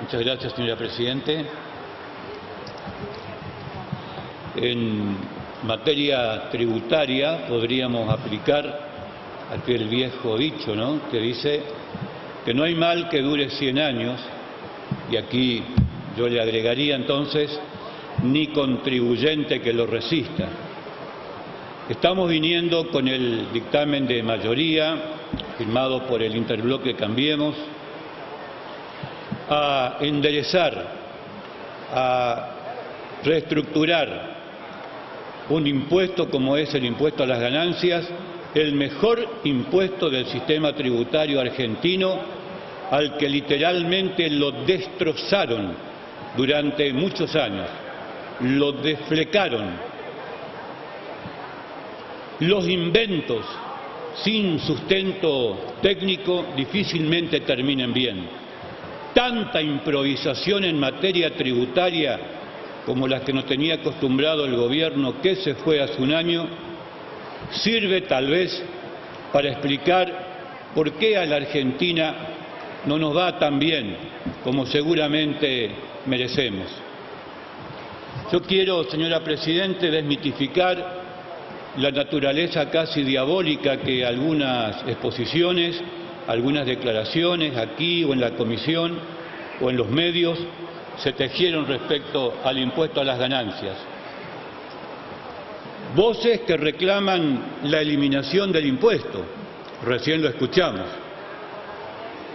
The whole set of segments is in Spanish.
Muchas gracias, señora Presidente. En materia tributaria podríamos aplicar aquel viejo dicho, ¿no?, que dice que no hay mal que dure 100 años, y aquí yo le agregaría entonces, ni contribuyente que lo resista. Estamos viniendo con el dictamen de mayoría, firmado por el interbloque Cambiemos, a enderezar, a reestructurar un impuesto como es el impuesto a las ganancias, el mejor impuesto del sistema tributario argentino, al que literalmente lo destrozaron durante muchos años, lo desflecaron. Los inventos sin sustento técnico difícilmente terminan bien. Tanta improvisación en materia tributaria como la que nos tenía acostumbrado el gobierno que se fue hace un año, sirve tal vez para explicar por qué a la Argentina no nos va tan bien como seguramente merecemos. Yo quiero, señora Presidente, desmitificar la naturaleza casi diabólica que algunas exposiciones, algunas declaraciones aquí o en la comisión o en los medios se tejieron respecto al impuesto a las ganancias. Voces que reclaman la eliminación del impuesto, recién lo escuchamos,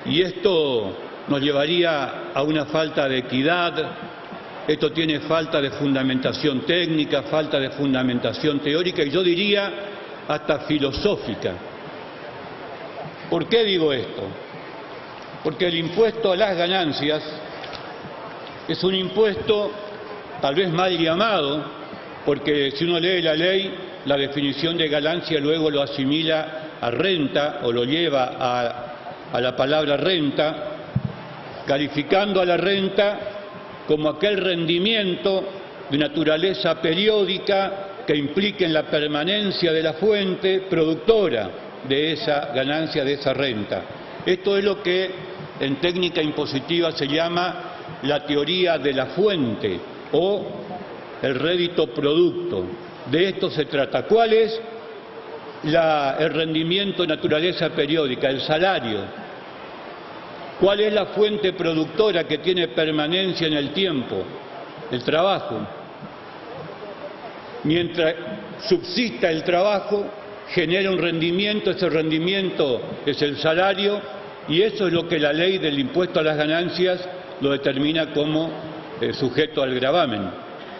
y esto nos llevaría a una falta de equidad. Esto tiene falta de fundamentación técnica, falta de fundamentación teórica y yo diría hasta filosófica. ¿Por qué digo esto? Porque el impuesto a las ganancias es un impuesto tal vez mal llamado, porque si uno lee la ley, la definición de ganancia luego lo asimila a renta o lo lleva a la palabra renta, calificando a la renta como aquel rendimiento de naturaleza periódica que implique en la permanencia de la fuente productora de esa ganancia, de esa renta. Esto es lo que en técnica impositiva se llama la teoría de la fuente o el rédito producto. De esto se trata. ¿Cuál es el rendimiento de naturaleza periódica? El salario. ¿Cuál es la fuente productora que tiene permanencia en el tiempo? El trabajo. Mientras subsista el trabajo, genera un rendimiento, ese rendimiento es el salario, y eso es lo que la ley del impuesto a las ganancias lo determina como sujeto al gravamen.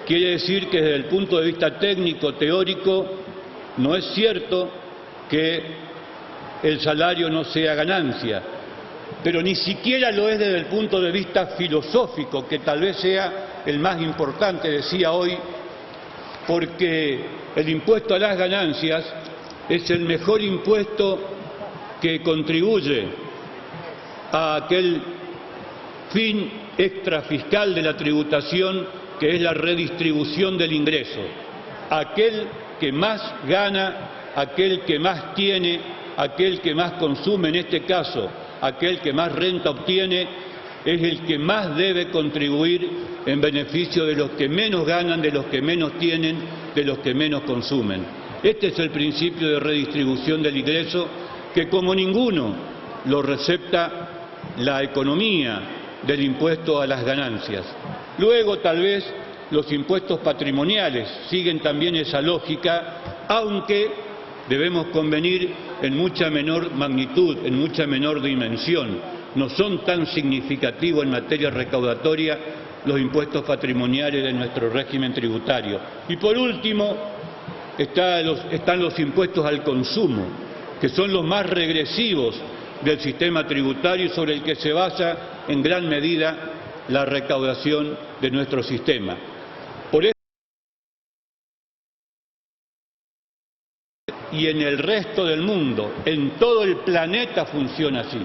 Quiere decir que desde el punto de vista técnico, teórico, no es cierto que el salario no sea ganancia, pero ni siquiera lo es desde el punto de vista filosófico, que tal vez sea el más importante, decía hoy, porque el impuesto a las ganancias es el mejor impuesto que contribuye a aquel fin extrafiscal de la tributación, que es la redistribución del ingreso. Aquel que más gana, aquel que más tiene, aquel que más consume, en este caso, aquel que más renta obtiene, es el que más debe contribuir en beneficio de los que menos ganan, de los que menos tienen, de los que menos consumen. Este es el principio de redistribución del ingreso que como ninguno lo recepta la economía del impuesto a las ganancias. Luego, tal vez, los impuestos patrimoniales siguen también esa lógica, aunque debemos convenir en mucha menor magnitud, en mucha menor dimensión. No son tan significativos en materia recaudatoria los impuestos patrimoniales de nuestro régimen tributario. Y por último, están los impuestos al consumo, que son los más regresivos del sistema tributario y sobre el que se basa en gran medida la recaudación de nuestro sistema. Por eso, y en el resto del mundo, en todo el planeta funciona así.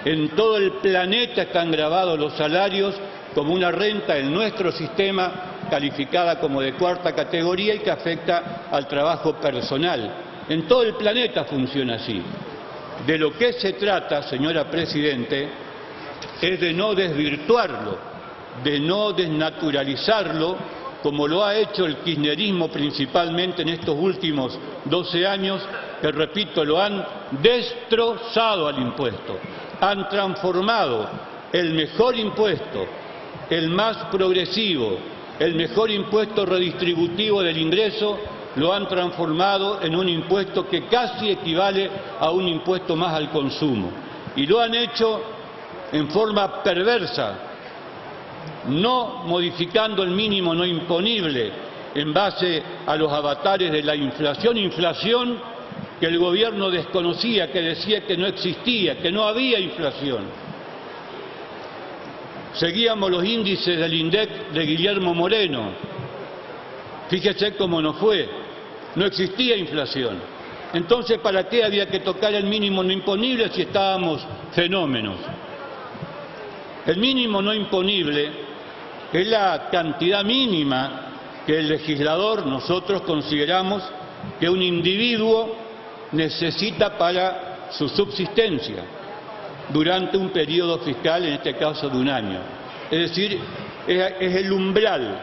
En todo el planeta están grabados los salarios como una renta en nuestro sistema, calificada como de cuarta categoría y que afecta al trabajo personal. En todo el planeta funciona así. De lo que se trata, señora Presidente, es de no desvirtuarlo, de no desnaturalizarlo, como lo ha hecho el kirchnerismo principalmente en estos últimos 12 años, que repito, lo han destrozado al impuesto, han transformado el mejor impuesto, el más progresivo, el mejor impuesto redistributivo del ingreso, lo han transformado en un impuesto que casi equivale a un impuesto más al consumo. Y lo han hecho en forma perversa, no modificando el mínimo no imponible en base a los avatares de la inflación que el gobierno desconocía, que decía que no existía, que no había inflación. Seguíamos los índices del INDEC de Guillermo Moreno. Fíjese cómo nos fue. No existía inflación. Entonces, ¿para qué había que tocar el mínimo no imponible si estábamos fenómenos? El mínimo no imponible es la cantidad mínima que el legislador, nosotros consideramos que un individuo necesita para su subsistencia durante un periodo fiscal, en este caso de un año. Es decir, es el umbral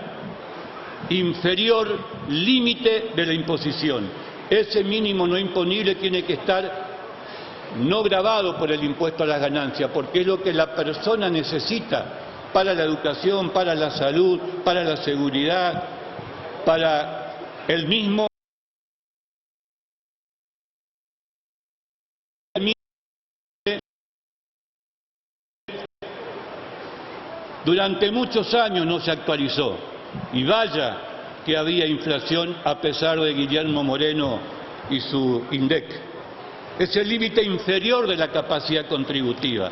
inferior límite de la imposición. Ese mínimo no imponible tiene que estar no gravado por el impuesto a las ganancias, porque es lo que la persona necesita para la educación, para la salud, para la seguridad, para el mismo durante muchos años no se actualizó, y vaya que había inflación a pesar de Guillermo Moreno y su INDEC. Es el límite inferior de la capacidad contributiva,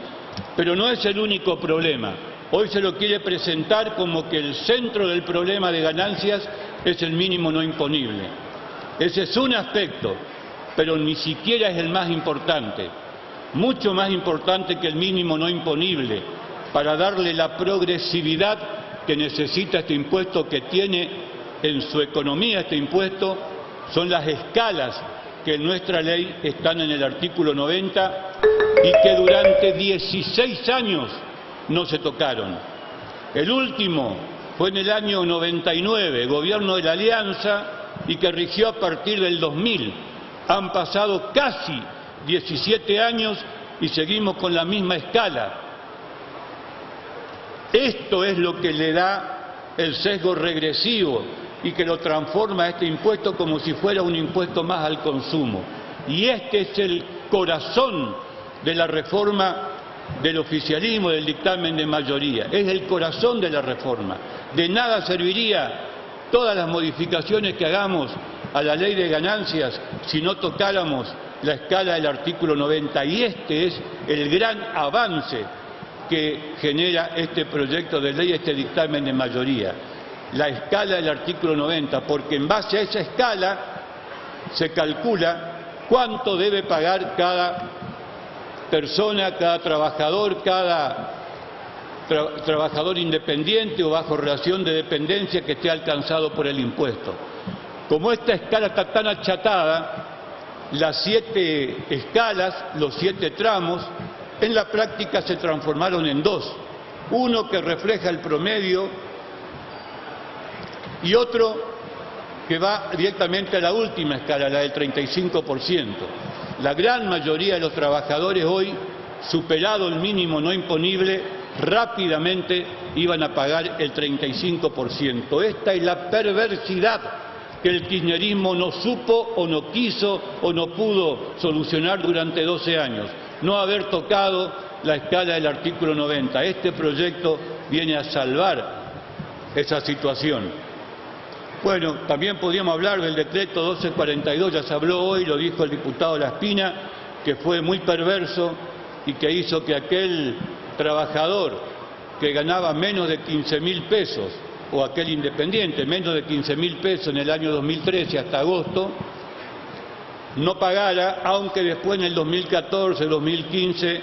pero no es el único problema. Hoy se lo quiere presentar como que el centro del problema de ganancias es el mínimo no imponible. Ese es un aspecto, pero ni siquiera es el más importante. Mucho más importante que el mínimo no imponible, para darle la progresividad que necesita este impuesto, que tiene en su economía este impuesto, son las escalas que en nuestra ley están en el artículo 90 y que durante 16 años no se tocaron. El último fue en el año 99, gobierno de la Alianza, y que rigió a partir del 2000. Han pasado casi 17 años y seguimos con la misma escala. Esto es lo que le da el sesgo regresivo y que lo transforma a este impuesto como si fuera un impuesto más al consumo. Y este es el corazón de la reforma del oficialismo, del dictamen de mayoría. Es el corazón de la reforma. De nada serviría todas las modificaciones que hagamos a la ley de ganancias si no tocáramos la escala del artículo 90. Y este es el gran avance que genera este proyecto de ley, este dictamen de mayoría. La escala del artículo 90, porque en base a esa escala se calcula cuánto debe pagar cada persona, cada trabajador, trabajador independiente o bajo relación de dependencia que esté alcanzado por el impuesto. Como esta escala está tan achatada, las 7 escalas, los 7 tramos, en la práctica se transformaron en 2. Uno que refleja el promedio y otro que va directamente a la última escala, la del 35%. La gran mayoría de los trabajadores hoy, superado el mínimo no imponible, rápidamente iban a pagar el 35%. Esta es la perversidad que el kirchnerismo no supo o no quiso o no pudo solucionar durante 12 años. No haber tocado la escala del artículo 90. Este proyecto viene a salvar esa situación. Bueno, también podríamos hablar del decreto 1242, ya se habló hoy, lo dijo el diputado Laspina, que fue muy perverso y que hizo que aquel trabajador que ganaba menos de 15.000 pesos, o aquel independiente, menos de 15.000 pesos en el año 2013 hasta agosto, no pagara, aunque después en el 2014, 2015,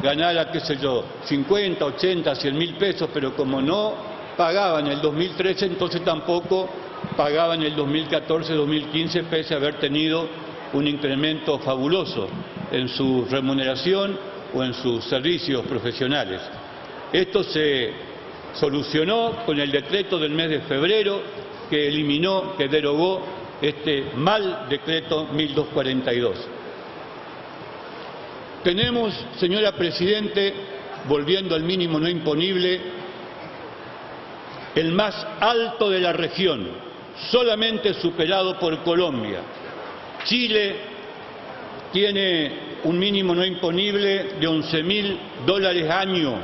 ganara, qué sé yo, 50, 80, 100.000 pesos, pero como no pagaba en el 2013, entonces tampoco pagaba en el 2014, 2015, pese a haber tenido un incremento fabuloso en su remuneración o en sus servicios profesionales. Esto se solucionó con el decreto del mes de febrero que eliminó, que derogó este mal decreto 1242. Tenemos, señora Presidente, volviendo al mínimo no imponible, el más alto de la región, solamente superado por Colombia. Chile tiene un mínimo no imponible de $11.000 año,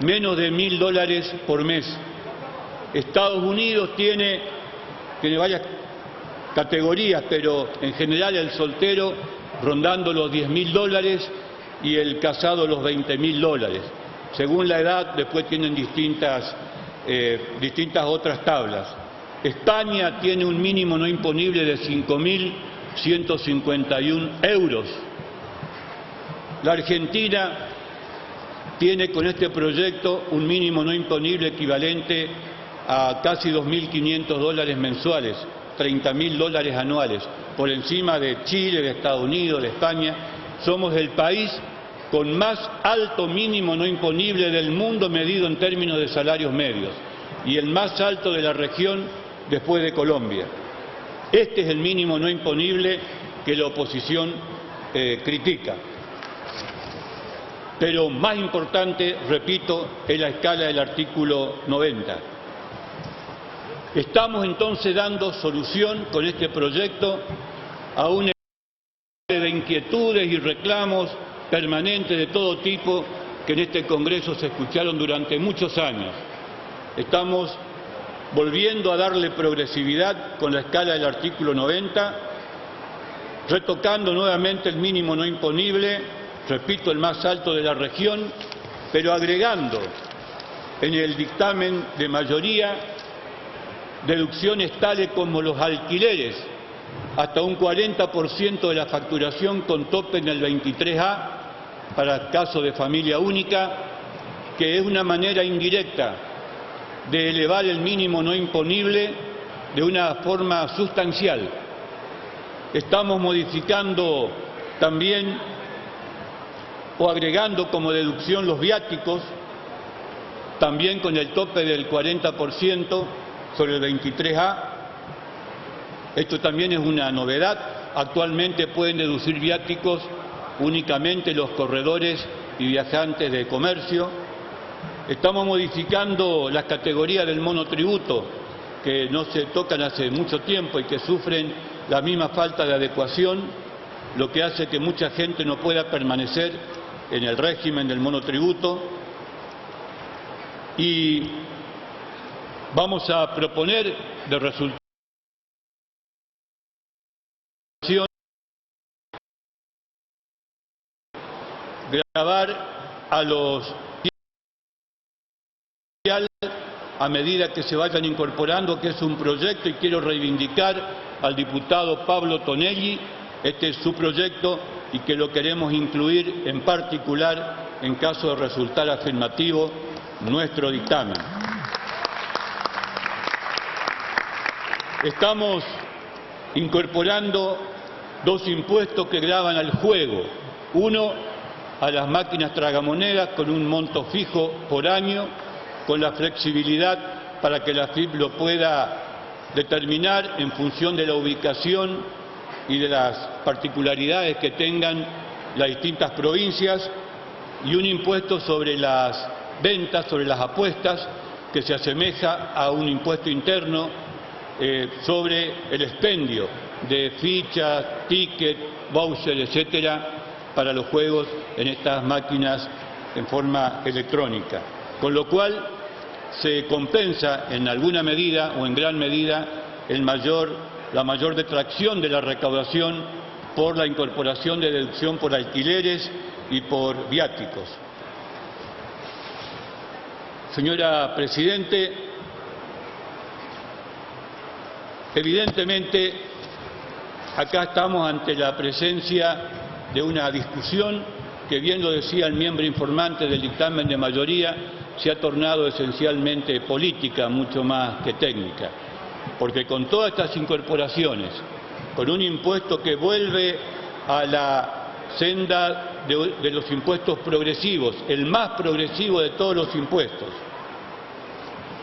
menos de $1.000 por mes. Estados Unidos tiene varias categorías, pero en general el soltero rondando los $10.000 y el casado los $20.000. Según la edad, después tienen distintas otras tablas. España tiene un mínimo no imponible de 5.151 euros. La Argentina tiene con este proyecto un mínimo no imponible equivalente a casi $2.500 mensuales, $30.000 anuales, por encima de Chile, de Estados Unidos, de España. Somos el país con más alto mínimo no imponible del mundo medido en términos de salarios medios y el más alto de la región después de Colombia. Este es el mínimo no imponible que la oposición critica. Pero más importante, repito, es la escala del artículo 90. Estamos entonces dando solución con este proyecto a una serie de inquietudes y reclamos permanentes de todo tipo que en este Congreso se escucharon durante muchos años. Estamos volviendo a darle progresividad con la escala del artículo 90, retocando nuevamente el mínimo no imponible, repito, el más alto de la región, pero agregando en el dictamen de mayoría deducciones tales como los alquileres, hasta un 40% de la facturación con tope en el 23A, para casos de familia única, que es una manera indirecta de elevar el mínimo no imponible de una forma sustancial. Estamos modificando también o agregando como deducción los viáticos, también con el tope del 40% sobre el 23A. Esto también es una novedad. Actualmente pueden deducir viáticos únicamente los corredores y viajantes de comercio. Estamos modificando las categorías del monotributo, que no se tocan hace mucho tiempo y que sufren la misma falta de adecuación, lo que hace que mucha gente no pueda permanecer en el régimen del monotributo. Y vamos a proponer de resultados gravar a los a medida que se vayan incorporando, que es un proyecto, y quiero reivindicar al diputado Pablo Tonelli. Este es su proyecto y que lo queremos incluir en particular en caso de resultar afirmativo nuestro dictamen. Estamos incorporando dos impuestos que gravan al juego. Uno, a las máquinas tragamonedas con un monto fijo por año, con la flexibilidad para que la AFIP lo pueda determinar en función de la ubicación y de las particularidades que tengan las distintas provincias, y un impuesto sobre las ventas, sobre las apuestas, que se asemeja a un impuesto interno sobre el expendio de fichas, tickets, vouchers, etcétera, para los juegos en estas máquinas en forma electrónica. Con lo cual se compensa en alguna medida o en gran medida la mayor detracción de la recaudación por la incorporación de deducción por alquileres y por viáticos. Señora Presidente, evidentemente acá estamos ante la presencia de una discusión que, bien lo decía el miembro informante del dictamen de mayoría, se ha tornado esencialmente política, mucho más que técnica, porque con todas estas incorporaciones, con un impuesto que vuelve a la senda de los impuestos progresivos, el más progresivo de todos los impuestos.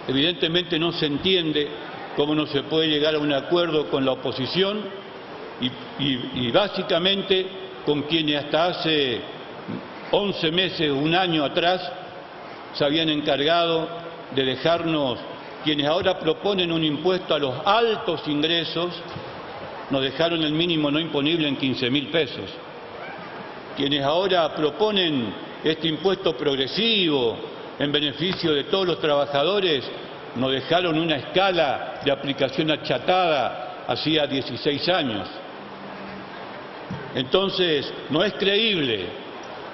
Evidentemente no se entiende cómo no se puede llegar a un acuerdo con la oposición y básicamente con quienes hasta hace 11 meses, un año atrás, se habían encargado de dejarnos, quienes ahora proponen un impuesto a los altos ingresos, nos dejaron el mínimo no imponible en 15.000 pesos. Quienes ahora proponen este impuesto progresivo en beneficio de todos los trabajadores, nos dejaron una escala de aplicación achatada hacía 16 años. Entonces, no es creíble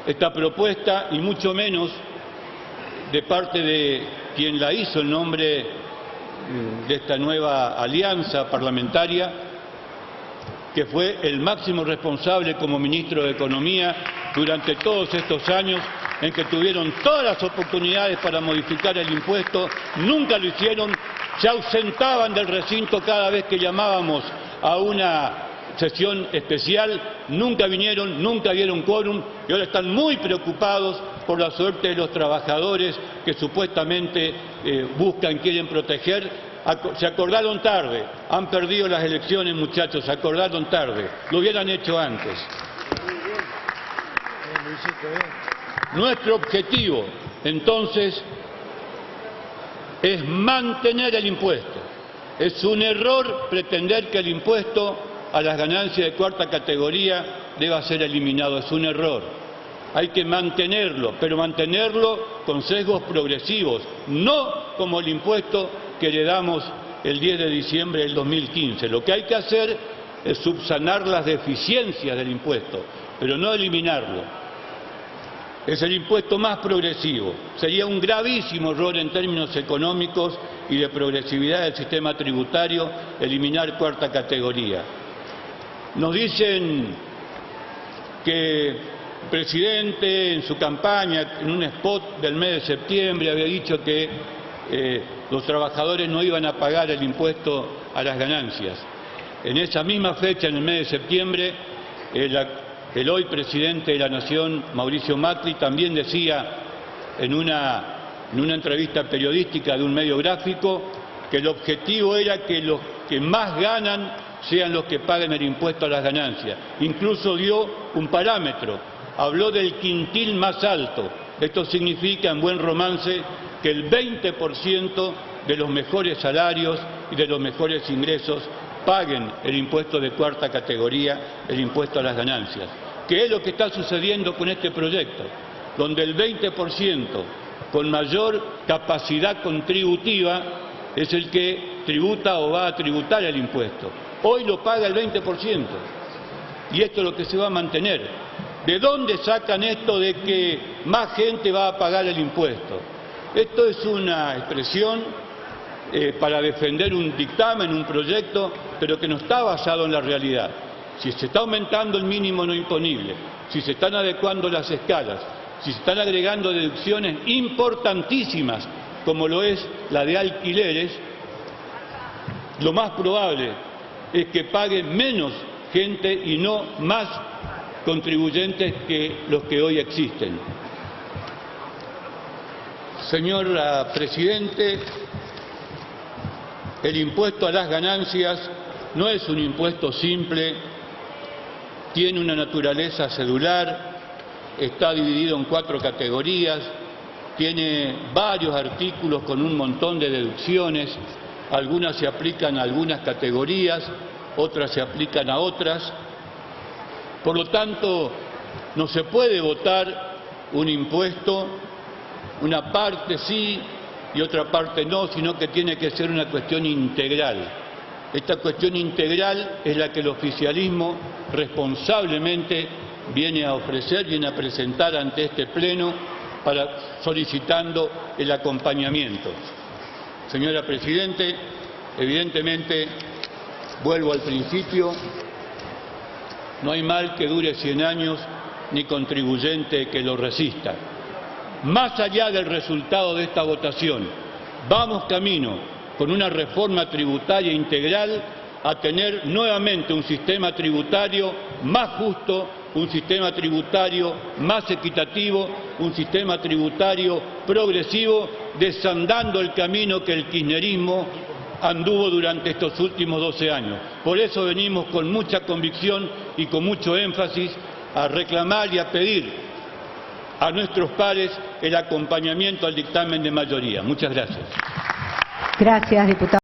esta propuesta y mucho menos de parte de quien la hizo en nombre de esta nueva alianza parlamentaria, que fue el máximo responsable como ministro de Economía durante todos estos años en que tuvieron todas las oportunidades para modificar el impuesto, nunca lo hicieron, se ausentaban del recinto cada vez que llamábamos a una sesión especial, nunca vinieron, nunca dieron quórum y ahora están muy preocupados por la suerte de los trabajadores que supuestamente buscan, quieren proteger. Se acordaron tarde, han perdido las elecciones, muchachos, se acordaron tarde, lo hubieran hecho antes. Nuestro objetivo, entonces, es mantener el impuesto. Es un error pretender que el impuesto a las ganancias de cuarta categoría deba ser eliminado, es un error. Hay que mantenerlo, pero mantenerlo con sesgos progresivos, no como el impuesto que le damos el 10 de diciembre del 2015. Lo que hay que hacer es subsanar las deficiencias del impuesto, pero no eliminarlo. Es el impuesto más progresivo. Sería un gravísimo error en términos económicos y de progresividad del sistema tributario eliminar cuarta categoría. Nos dicen que el presidente en su campaña, en un spot del mes de septiembre, había dicho que los trabajadores no iban a pagar el impuesto a las ganancias. En esa misma fecha, en el mes de septiembre, el hoy presidente de la Nación, Mauricio Macri, también decía en una entrevista periodística de un medio gráfico que el objetivo era que los que más ganan sean los que paguen el impuesto a las ganancias. Incluso dio un parámetro, habló del quintil más alto. Esto significa, en buen romance, que el 20% de los mejores salarios y de los mejores ingresos paguen el impuesto de cuarta categoría, el impuesto a las ganancias. Que es lo que está sucediendo con este proyecto, donde el 20% con mayor capacidad contributiva es el que tributa o va a tributar el impuesto. Hoy lo paga el 20%, y esto es lo que se va a mantener. ¿De dónde sacan esto de que más gente va a pagar el impuesto? Esto es una expresión para defender un dictamen, un proyecto, pero que no está basado en la realidad. Si se está aumentando el mínimo no imponible, si se están adecuando las escalas, si se están agregando deducciones importantísimas, como lo es la de alquileres, lo más probable es que pague menos gente y no más contribuyentes que los que hoy existen. Señor presidente, el impuesto a las ganancias no es un impuesto simple, tiene una naturaleza cedular, está dividido en 4 categorías, tiene varios artículos con un montón de deducciones, algunas se aplican a algunas categorías, otras se aplican a otras. Por lo tanto, no se puede votar un impuesto, una parte sí y otra parte no, sino que tiene que ser una cuestión integral. Esta cuestión integral es la que el oficialismo responsablemente viene a ofrecer, viene a presentar ante este Pleno solicitando el acompañamiento. Señora Presidente, evidentemente, vuelvo al principio, no hay mal que dure 100 años ni contribuyente que lo resista. Más allá del resultado de esta votación, vamos camino con una reforma tributaria integral a tener nuevamente un sistema tributario más justo, un sistema tributario más equitativo, un sistema tributario progresivo, desandando el camino que el kirchnerismo anduvo durante estos últimos 12 años. Por eso venimos con mucha convicción y con mucho énfasis a reclamar y a pedir a nuestros pares el acompañamiento al dictamen de mayoría. Muchas gracias. Gracias, diputado.